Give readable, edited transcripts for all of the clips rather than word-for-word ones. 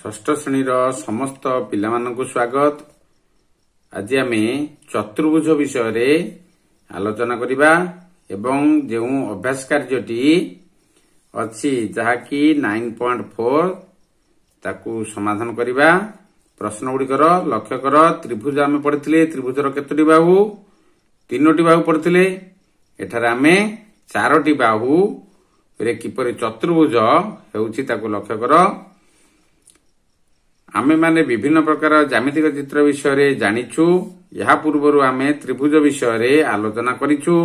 षष्ठ श्रेणीर समस्त पिलामानंकु स्वागत। आज आमे चतुर्भुज विषय आलोचना करिबा एवं जेउ अभ्यास कार्यटी अछि जहाकी 9.4 ताकू समाधान करिबा। प्रश्न गुड़िकर लक्ष्य कर। त्रिभुज आमे पढ़िथिले त्रिभुजर केतोटी बाहु? तीनोटी बाहु पढ़िथिले। एठारे आमे चारोटी बाहु रे किपरि चतुर्भुज हेउछि ताकू लक्ष्य कर। आमे माने विभिन्न प्रकार ज्यामितिक चित्र विषय जानिछु। या पूर्वरु आमे त्रिभुज विषय आलोचना करिछु।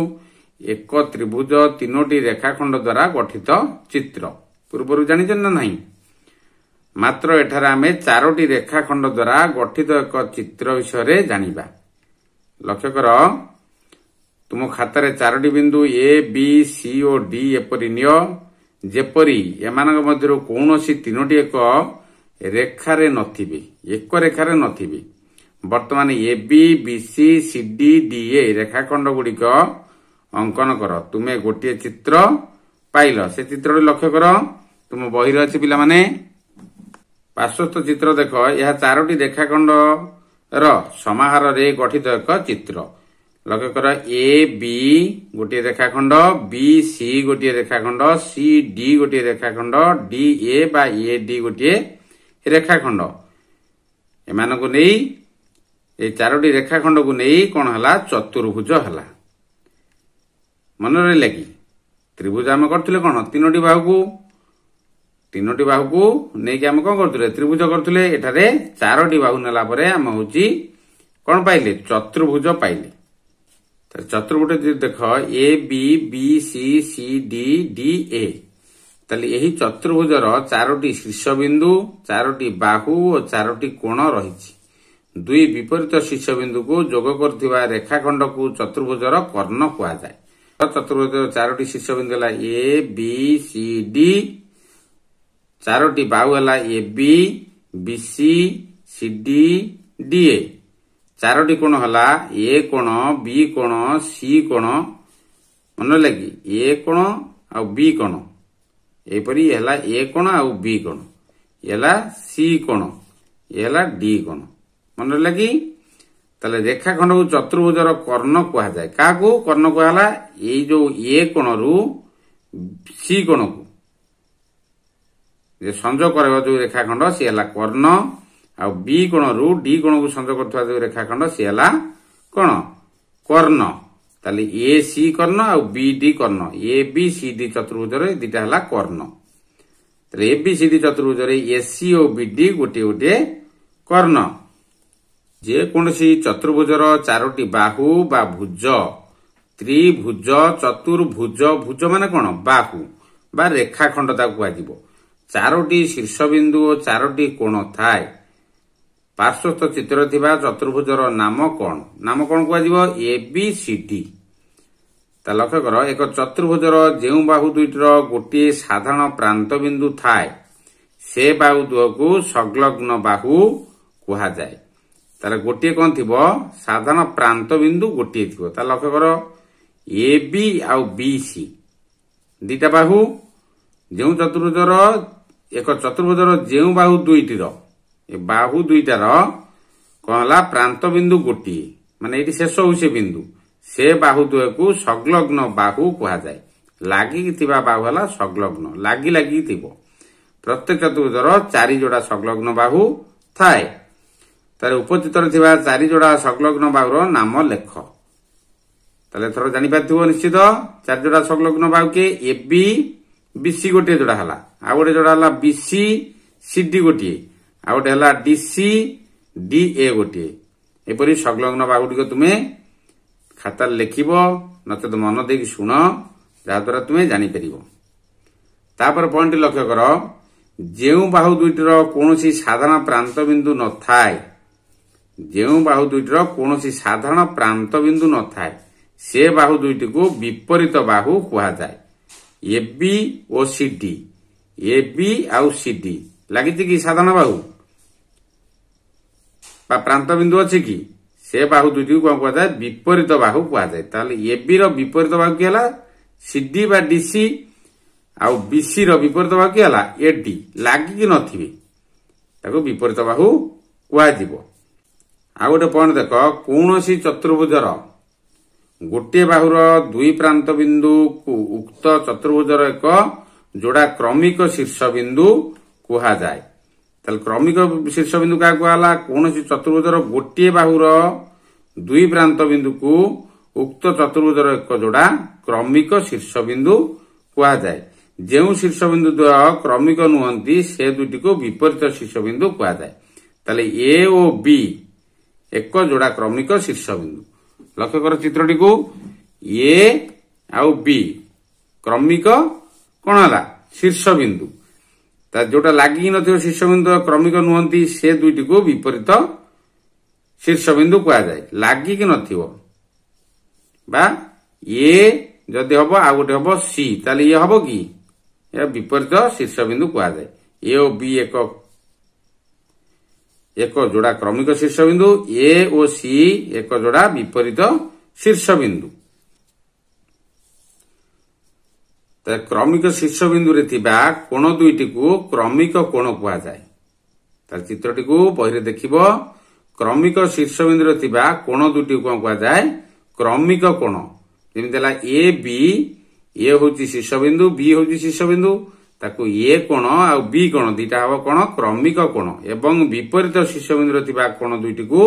एक त्रिभुज तीनोटी रेखाखंड द्वारा गठित चित्र पूर्वरु जानिछन ना नहीं। मात्र एठारे आमे चारोटी रेखाखंड द्वारा गठित एक चित्र विषय जानिबा। लक्ष्य कर, तुम खातारे चारोटी बिंदु ए बी सी और डी एपरि नियो जेपरि एमानक मध्यरु कोनोसी तीनोटी एक रेखारे नथिबे, एक रेखारे नथिबे। वर्तमान A B B C C D D A रेखाखंड गुड़िक अंकन कर। तुमे गोटे चित्र पाइल। से चित्र लक्ष्य कर। तुम बही अच्छी पिला माने पार्श्वस्थ चित्र देख। यह चारोटी रेखाखंड र समाहार रे गठित एक चित्र। लक्ष्य कर, ए बी गोटे रेखाखंड, बी सी गोटे रेखाखंड, सी डी गोटे रेखाखंड, डी ए बा ए डी गोटे रेखाखंड। एमानकु नै ए चारोटी रेखाखंड को नै कोन हला चतुर्भुज हला। मन रे लागि त्रिभुज हम करथिले कोन तीनोटी बाहु को नै कि हम कोन करथिले त्रिभुज करथिले। एठारे चारोटी बाहु नेला परे हम होची कोन पाइले चतुर्भुज पाइले। त चतुर्भुज देख A B B C C D D A. ताली यही चतुर्भुजर चारोटी शीर्षबिंदु, चारोटी बाहु और चारोटी कोण रही। दुई विपरीत शीर्षबिंदु को जोग करथिबा रेखाखंड को चतुर्भुजर कर्ण कुआ जाए। चतुर्भुजर चारोटी शीर्षबिंदु हला ए बी सी डी, चारोटी बाहु हला A B B C C D D A. चारोटी कोण हला ए कोण, बी कोण, सी कोण। मन लगी ए कोण आ बी कोण। एपरी एला ए कोण आ बी कोण, एला सी कोण, एला डी कोण। मन लगी तले रेखाखंड को चतुर्भुजर कर्ण कुआ जाए। काकू कर्ण कुआला ए जो ए कोण रु सी कोण को जे संयोग करबा जो रेखाखंड सी एला कर्ण, आ बी कोण रु डी कोण को संयोग करथवा जो रेखाखंड सी एला कोण कर्ण। ताली ए सी कर्ण आ बी डी कर्ण। ए बी सी डी चतुर्भुज दिटा हला कर्ण। ताले ए बी सी डी चतुर्भुज ए सी और बी डी गोटे गोटे कर्ण। जे कोनसी चतुर्भुजर चारोटी बाहु बा भुज, त्रिभुज, चतुर्भुज, भुज माने कोन बाहु बा रेखाखंड ता कुआजिबो। चारोटी शीर्षबिंदु और चारोटी कोण थाए। पार्श्वस्थ चित्र थिबा चतुर्भुजर नाम कोन? नाम कोन कुआजिबो? ए बी सी डी। ता लक्ष्य कर, एक चतुर्भुजर जेउ बाहु दुईटर गोटे साधारण प्रांत बिंदु थाए से बाहु दुह को संलग्न बाहु कुहा जाए। तार गोटे कोन थिबो साधारण प्रांत बिंदु गोटे थिबो। ता लक्ष्य कर, A B uh B C दीटा बाहु। जेउ चतुर्भुजर एक चतुर्भुजर जेउ बाहु दुईटर ए बाहु दुईटार कहला प्रांत बिंदु गोटे माने एटी शेष होउसे बिंदु। से बाहु दुह को संलग्न बाहु कुहा जाए। लागि थिबा बाहु हला संलग्न, लागि लागि थिबो। प्रत्येक चतुर्भुजर चारि जोड़ा संलग्न बाहु थाए। तार उपचित्र थिबा चारि जोड़ा संलग्न बाहुर नाम लेख। ताले थरो जानि पाथिबो निश्चित। चारि जोड़ा संलग्न बाहु के ए बी बी सी गोटे जोड़ा हला, आ गोटे जोड़ा हला बी सी सी डी गोटे, आ गोटे हला डी सी डी ए गोटे। एपरि संलग्न बाहु टिको तुमे खाता लिखिबो, नचेत मन देकी शुण, जहा द्वारा तुमे जानि परिबो। तापर पॉइंट लक्ष्य कर, जेउ बाहु दुईटर कोनोसी साधारण प्रांत बिंदु न थाए, जेउ बाहु दुईटर कोनोसी साधारण प्रांत बिंदु न थाए से बाहु दुईटी को विपरीत बाहु कुहा जाए। A B O C D, A B आउ सी डी लागिछि कि साधारण बाहु बा प्रांत बिंदु अछि कि से बाहु दुईटी को कुहा जाए विपरीत बाहु कुहा जाए। ताले ए बी रो विपरीत बाहु कि हला सी डी बा डी सी, आउ बी सी रो विपरीत बाहु कि हला ए डी। लागि कि नथिबे ତାକୁ ବିପରୀତ ବାହୁ କୁହାଯିବ। ଆଉ ଗୋଟେ ପଏଣ୍ଟ ଦେଖ, କୌଣସି ଚତୁର୍ଭୁଜର ଗୋଟିଏ ବାହୁର ଦୁଇ ପ୍ରାନ୍ତ ବିନ୍ଦୁକୁ ଉକ୍ତ ଚତୁର୍ଭୁଜର ଏକ ଯୋଡ଼ା କ୍ରମିକ ଶୀର୍ଷବିନ୍ଦୁ କୁହାଯାଏ। ତାହେଲେ କ୍ରମିକ ଶୀର୍ଷବିନ୍ଦୁ କାହା କୁହାଗଲା? କୌଣସି ଚତୁର୍ଭୁଜର ଗୋଟିଏ ବାହୁର ଦୁଇ ପ୍ରାନ୍ତ ବିନ୍ଦୁକୁ ଉକ୍ତ ଚତୁର୍ଭୁଜର ଏକ ଯୋଡ଼ା କ୍ରମିକ ଶୀର୍ଷବିନ୍ଦୁ କୁହାଯାଏ। ଯେଉଁ ଶୀର୍ଷବିନ୍ଦୁ ଦ୍ୱୟ କ୍ରମିକ ନୁହନ୍ତି ସେ ଦୁଇଟିକୁ ବିପରୀତ ଶୀର୍ଷବିନ୍ଦୁ କୁହାଯାଏ। ତାହେଲେ ଏ ଓ ବି ଏକ ଯୋଡ଼ା କ୍ରମିକ ଶୀର୍ଷବିନ୍ଦୁ। ଲକ୍ଷ୍ୟ କର ଚିତ୍ରଟିକୁ, ଏ ଆଉ ବି କ୍ରମିକ କଣ ହେଲା? ଶୀର୍ଷବିନ୍ଦୁ। ତା ଯୋଉଟା ଲାଗିକି ନଥିବ ଶୀର୍ଷବିନ୍ଦୁ କ୍ରମିକ ନୁହନ୍ତି ସେ ଦୁଇଟିକୁ ବିପରୀତ ଶୀର୍ଷବିନ୍ଦୁ କୁହାଯାଏ। ଲାଗିକି ନଥିବ ବା ଏ ଯଦି ହବ ଆଉ ଗୋଟେ ହବ ସି, ତାହେଲେ ଇଏ ହବ କି? ଏହା ବିପରୀତ ଶୀର୍ଷବିନ୍ଦୁ କୁହାଯାଏ। ଏ ଓ ବି ଏକ ଯୋଡ଼ା କ୍ରମିକ ଶୀର୍ଷବିନ୍ଦୁ, ଏ ଓ ସି ଏକ ଯୋଡ଼ା ବିପରୀତ ଶୀର୍ଷବିନ୍ଦୁ। କ୍ରମିକ ଶୀର୍ଷବିନ୍ଦୁରେ ଥିବା କୋଣ ଦୁଇଟିକୁ କ୍ରମିକ କୋଣ କୁହାଯାଏ। ତାହେଲେ ଚିତ୍ରଟିକୁ ବହିରେ ଦେଖିବ, କ୍ରମିକ ଶୀର୍ଷବିନ୍ଦୁରେ ଥିବା କୋଣ ଦୁଇଟିକୁ କଣ କୁହାଯାଏ? କ୍ରମିକ କୋଣ। ଯେମିତି ହେଲା ଏ ବି, ଏ ହଉଛି ଶୀର୍ଷବିନ୍ଦୁ, ବି ହଉଛି ଶୀର୍ଷବିନ୍ଦୁ, ତାକୁ ଏ କୋଣ ଆଉ ବି କୋଣ ଦିଟା ହବ କଣ? କ୍ରମିକ କୋଣ। ଏବଂ ବିପରୀତ ଶୀର୍ଷବିନ୍ଦୁରେ ଥିବା କୋଣ ଦୁଇଟିକୁ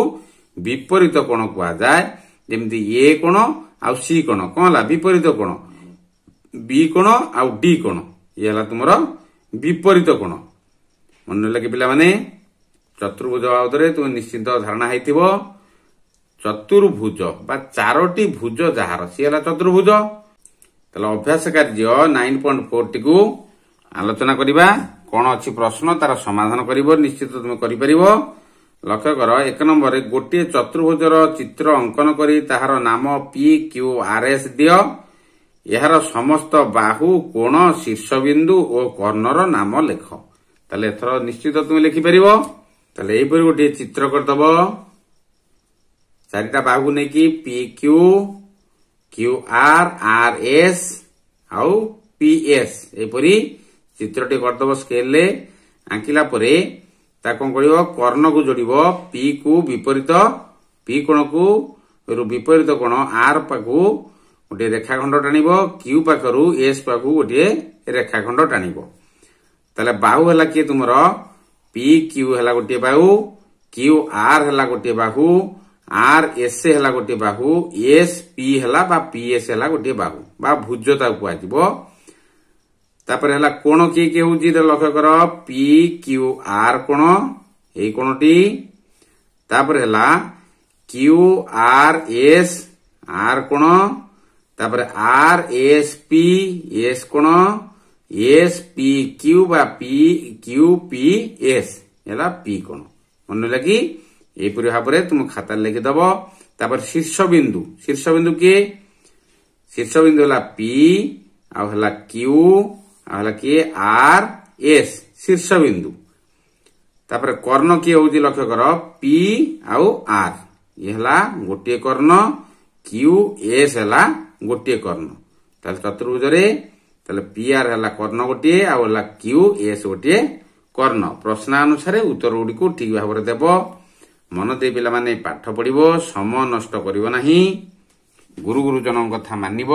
ବିପରୀତ କୋଣ କୁହାଯାଏ। ଯେମିତି ଏ କୋଣ ଆଉ ସି କୋଣ କଣ ହେଲା? ବିପରୀତ କୋଣ। ବି କୋଣ ଆଉ ଡି କୋଣ ଇଏ ହେଲା ତୁମର ବିପରୀତ କୋଣ। ମନେ ରହିଲା କି ପିଲାମାନେ? ଚତୁର୍ଭୁଜ ବାବଦରେ ତୁମେ ନିଶ୍ଚିନ୍ତ ଧାରଣା ହେଇଥିବ। ଚତୁର୍ଭୁଜ ବା ଚାରୋଟି ଭୁଜ ଯାହାର ସିଏ ହେଲା ଚତୁର୍ଭୁଜ। ତାହେଲେ ଅଭ୍ୟାସ କାର୍ଯ୍ୟ 9.4 ଟିକୁ ଆଲୋଚନା କରିବା। କଣ ଅଛି ପ୍ରଶ୍ନ, ତାର ସମାଧାନ କରିବ, ନିଶ୍ଚିତ ତୁମେ କରିପାରିବ। ଲକ୍ଷ୍ୟ କର, 1 ନମ୍ବରରେ ଗୋଟିଏ ଚତୁର୍ଭୁଜର ଚିତ୍ର ଅଙ୍କନ କରି ତାହାର ନାମ ପି କ୍ୟୁ ଆର ଏସ୍ ଦିଅ। ଏହାର ସମସ୍ତ ବାହୁ, କୋଣ, ଶୀର୍ଷବିନ୍ଦୁ ଓ କର୍ଣ୍ଣର ନାମ ଲେଖ। ତାହେଲେ ଏଥର ନିଶ୍ଚିତ ତୁମେ ଲେଖିପାରିବ। ତାହେଲେ ଏହିପରି ଗୋଟିଏ ଚିତ୍ର କରିଦେବ। ଚାରିଟା ବାହୁକୁ ନେଇକି P Q, Q R, R S ଆଉ ପି ଏସ୍ ଏହିପରି ଚିତ୍ରଟି କରିଦେବ ସ୍କେଲରେ। ଆଙ୍କିଲା ପରେ ତାକୁ କଣ କରିବ? କର୍ଣ୍ଣକୁ ଯୋଡ଼ିବ। ପି କୁ ବିପରୀତ, ପି କୋଣକୁ ବିପରୀତ କୋଣ ଆର ପାଖକୁ ଗୋଟିଏ ରେଖାଖଣ୍ଡ ଟାଣିବ। କ୍ୟୁ ପାଖରୁ ଏସ୍ ପାଖକୁ ଗୋଟିଏ ରେଖାଖଣ୍ଡ ଟାଣିବ। ତାହେଲେ ବାହୁ ହେଲା କିଏ ତୁମର? ପି କ୍ୟୁ ହେଲା ଗୋଟିଏ ବାହୁ, କ୍ୟୁ ଆର ହେଲା ଗୋଟିଏ ବାହୁ, ଆର ଏସ୍ ହେଲା ଗୋଟିଏ ବାହୁ, ଏସ୍ ପି ହେଲା ବା ପି ଏସ୍ ହେଲା ଗୋଟିଏ ବାହୁ ବା ଭୁଜ ତାକୁ କୁହାଯିବ। ତାପରେ ହେଲା କୋଣ କିଏ କିଏ ହଉଛି? ଲକ୍ଷ୍ୟ କର, ପି କ୍ୟୁ ଆର କୋଣ, ଏଇ କୋଣଟି। ତାପରେ ହେଲା କ୍ୟୁ ଆର ଏସ୍, ଆର କୋଣ। ତାପରେ ଆର ଏସ୍ ପି, ଏସ୍ କୋଣ। ଏସ୍ ପି କ୍ୟୁ ବା ପି କ୍ୟୁ ପି ଏସ୍ ହେଲା ପି କୋଣ। ମନେ ରହିଲା କି? ଏହିପରି ଭାବରେ ତୁମ ଖାତାରେ ଲେଖିଦେବ। ତାପରେ ଶୀର୍ଷବିନ୍ଦୁ, ଶୀର୍ଷବିନ୍ଦୁ କିଏ? ଶୀର୍ଷବିନ୍ଦୁ ହେଲା ପି ଆଉ ହେଲା କ୍ୟୁ ଆଉ ହେଲା କିଏ? ଆର ଏସ୍ ଶୀର୍ଷବିନ୍ଦୁ। ତାପରେ କର୍ଣ୍ଣ କିଏ ହଉଛି? ଲକ୍ଷ୍ୟ କର, ପି ଆଉ ଆର ଇଏ ହେଲା ଗୋଟିଏ କର୍ଣ୍ଣ, କ୍ୟୁ ଏସ୍ ହେଲା ଗୋଟିଏ କର୍ଣ୍ଣ। ତାହେଲେ ଚତୁର୍ଭୁଜରେ ତାହେଲେ ପି ଆର ହେଲା କର୍ଣ୍ଣ ଗୋଟିଏ ଆଉ ହେଲା କ୍ୟୁ ଏସ୍ ଗୋଟିଏ କର୍ଣ୍ଣ। ପ୍ରଶ୍ନାନୁସାରେ ଉତ୍ତର ଗୁଡ଼ିକୁ ଠିକ ଭାବରେ ଦେବ। ମନ ଦେଇ ପିଲାମାନେ ପାଠ ପଢିବ, ସମୟ ନଷ୍ଟ କରିବ ନାହିଁ। ଗୁରୁ ଗୁରୁଜନଙ୍କ କଥା ମାନିବ,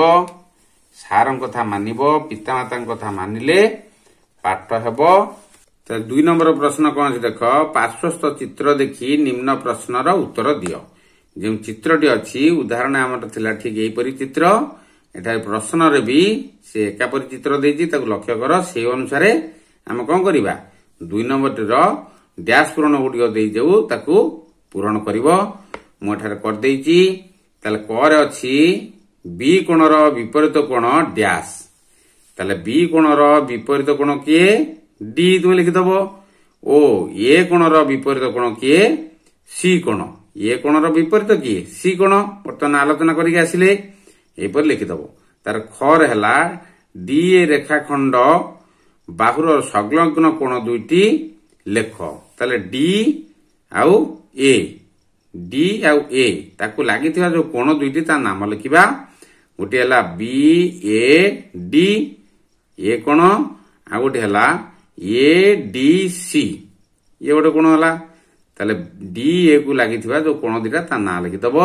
ସାରଙ୍କ କଥା ମାନିବ, ପିତାମାତାଙ୍କ କଥା ମାନିଲେ ପାଠ ହେବ। 2 ନମ୍ବର ପ୍ରଶ୍ନ କଣ ଅଛି ଦେଖ, ପାର୍ଶ୍ୱସ୍ଥ ଚିତ୍ର ଦେଖି ନିମ୍ନ ପ୍ରଶ୍ନର ଉତ୍ତର ଦିଅ। ଯେଉଁ ଚିତ୍ରଟି ଅଛି ଉଦାହରଣ ଆମର ଥିଲା ଠିକ ଏହିପରି ଚିତ୍ର। ଏଠାରେ ପ୍ରଶ୍ନରେ ବି ସେ ଏକାପରି ଚିତ୍ର ଦେଇଛି, ତାକୁ ଲକ୍ଷ୍ୟ କର। ସେହି ଅନୁସାରେ ଆମେ କଣ କରିବା? 2 ନମ୍ବରଟିର ଡ୍ୟାସ୍ ପୂରଣ ଗୁଡ଼ିକ ଦେଇଯାଉ, ତାକୁ ପୂରଣ କରିବ। ମୁଁ ଏଠାରେ କରିଦେଇଛି। ତାହେଲେ କରେ ଅଛି ବି କୋଣର ବିପରୀତ କୋଣ ଡ୍ୟାସ୍। ତାହେଲେ ବି କୋଣର ବିପରୀତ କୋଣ କିଏ? ଡି ତୁମେ ଲେଖିଦବ। ଓ ଏ କୋଣର ବିପରୀତ କୋଣ କିଏ? ସି କୋଣ। ଏ କୋଣର ବିପରୀତ କିଏ? ସି କୋଣ। ବର୍ତ୍ତମାନ ଆଲୋଚନା କରିକି ଆସିଲେ ଏହିପରି ଲେଖିଦବ। ତାର ଖରେ ହେଲା ଡି ରେଖାଖଣ୍ଡ ବାହୁର ସଂଲଗ୍ନ କୋଣ ଦୁଇଟି ଲେଖ। ତାହେଲେ ଡି ଆଉ ଏ, ଡି ଆଉ ଏ ତାକୁ ଲାଗିଥିବା ଯୋଉ କୋଣ ଦୁଇଟି ତା ନାମ ଲେଖିବା। ଗୋଟିଏ ହେଲା ବି ଏ ଡି ଏ କୋଣ, ଆଉ ଗୋଟେ ହେଲା ଏ ଡି ସି ये गोटे कोण है ताले डी ए को लगी जो कोण दीटा ता ना लिखिदब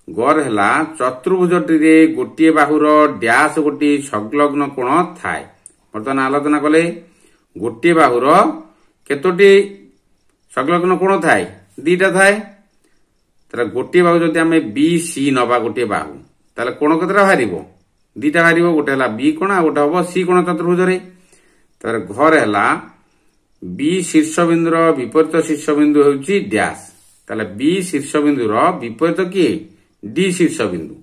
गर है चतुर्भुजटी गोटे बाहुर डैश गोटे संलग्न कोण थाए बर्तमान आलोचना कले गोटे बाहुर केतोटी संलग्न कोण थाए दीटा थाए तार गोटे बाहु जदि आम बी सी नवा गोटे बाहु ताले कोण केतटा बाहर दीटा बाहर गोटे है बी कोण आ गोटे हम सी कोण चतुर्भुज तार घर है बी शीर्षबिंदुर विपरीत शीर्षबिंदु होउची डैश ताले बी शीर्षबिंदुर विपरीत किए डी शीर्षबिंदु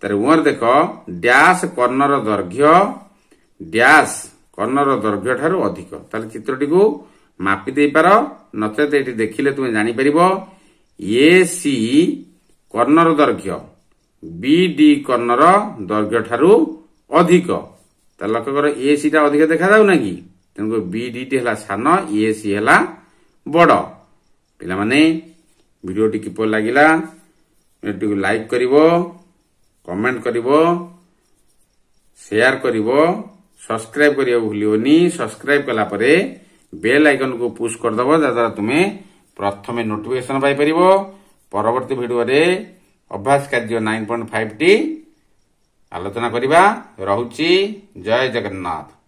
तार उमर देख डैश कर्णर दैर्घ्य डैश कर्णर दैर्घ्य ठारू अधिक ताले चित्रटी को मापी दे पार नचेत एटी देखिले तुम जानि परिबो ए सी कर्णर दैर्घ्य बी डी कर्णर दैर्घ्य ठारू अधिक तार लक्ष्य कर ए सी टा अधिक देखा जाउ ना कि तेणुक बी डी टी है सान ए सी है बड़ पिला माने वीडियोटी किपर लगिला वीडियो लाइक करिवो कमेंट करिवो शेयर करिवो सब्सक्राइब करिवो भूलियोनी सब्सक्राइब कला परे बेल आइकन को पुश कर दबो जद्वारा तुमे प्रथमे नोटिफिकेशन पाई परिवो परवर्ती वीडियो रे अभ्यास कार्य 9.5 टी आलोचना करिबा रहुची जय जगन्नाथ।